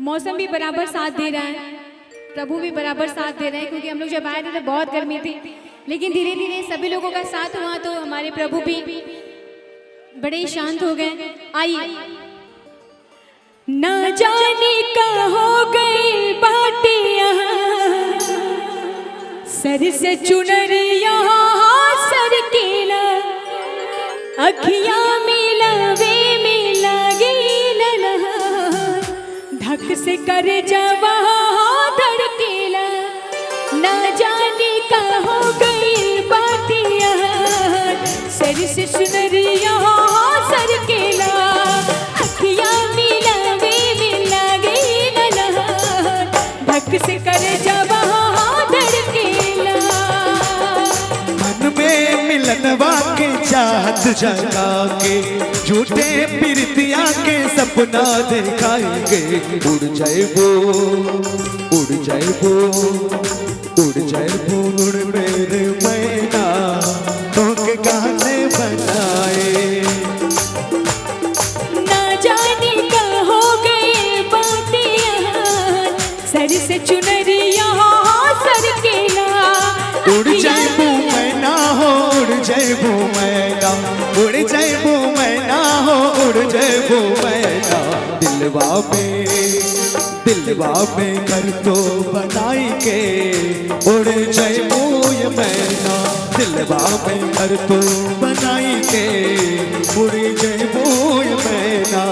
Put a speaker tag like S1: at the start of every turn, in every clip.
S1: मौसम भी बराबर साथ दे रहा है, प्रभु भी बराबर साथ दे रहे हैं, क्योंकि हम लोग जब आए थे तो बहुत गर्मी थी, लेकिन धीरे धीरे सभी लोगों का साथ हुआ तो हमारे प्रभु भी बड़े ही शांत हो गए। आइए। न जाने का हो गई बाटियां, सर से चुनरिया सर केला, अखियां मिलावे मिलागे धक से कर जवा धड़केला। न जाने का हो गई बाटियां, सर से चुनरिया सर केला, अखियां मिलावे मिलागे धक से कर जवा धड़केला।
S2: मन में मिलनवा के चाहत जगा के, झूठे प्रीतिया के सपना दिखाएंगे। उड़ जाएबो उड़ जाएबो उड़ जाएबो उड़ मेरे मैना, तो के गाने बनाए।
S1: ना जाने का हो गए बातियां, सर से चुनरिया सर केला,
S2: उड़ जाएबो मैना हो उड़ जाएबो मैना, उड़ जाएबो मैना हो उड़ जाएबो मैना। दिलवा में घर तो बनाई के, उड़ जाएबो ये मैना। दिलवा में घर तो बनाई के, उड़ जाएबो ये मैना।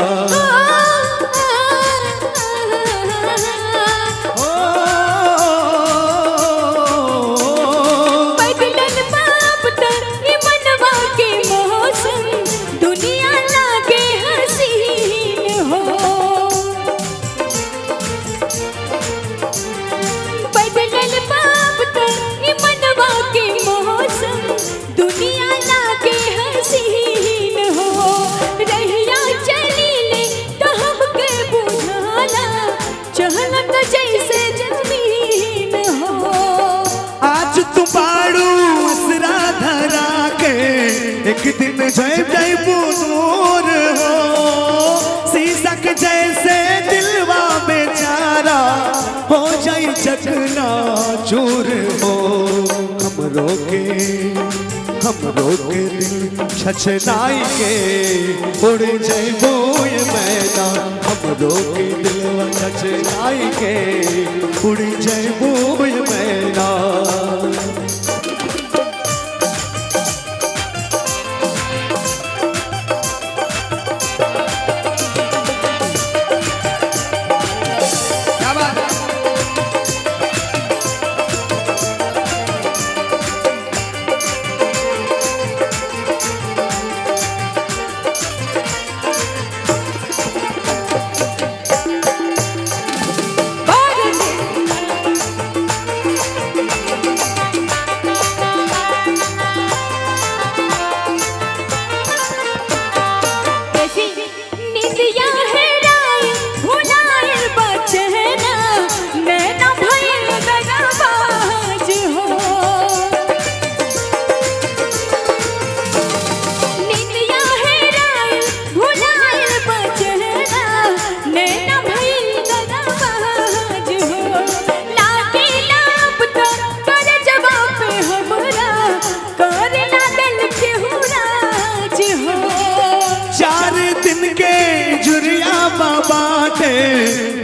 S2: एक दिन जाइबो दूर हो, शीशा के जैसे दिलवा बेचारा हो जाई चकना चूर हो। हमरो के दिल छछनाई के, उड़ जाइबो ये मैना। हमरो के दिलवा छछनाई के, उड़ जाइबो ये मैना।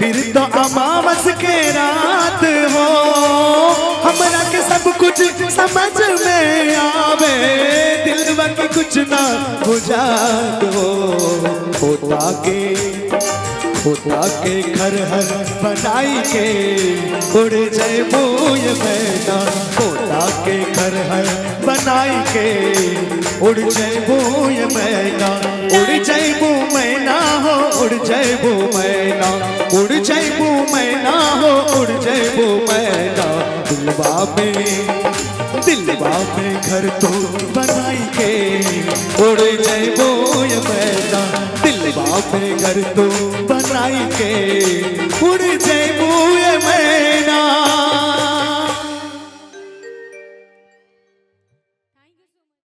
S2: फिर तो अमावस के रात हो, हमरा के सब कुछ समझ में आवे, दिलवा के कुछ ना बुझा दो। खोता के घर हर बनाई के, उड़ जाइबो ये मैना। खोता के घर हर बनाई के, उड़ जाइबो ये मैना। उड़ जाइबो मैना हो उड़ जाइबो मैना, उड़ जाइबो मैना हो उड़ जाइबो मैना। दिलवा में घर तो बनाई के, उड़ जाइबो ये मैना। दिलवा में घर तो बनाई के, उड़ जाइबो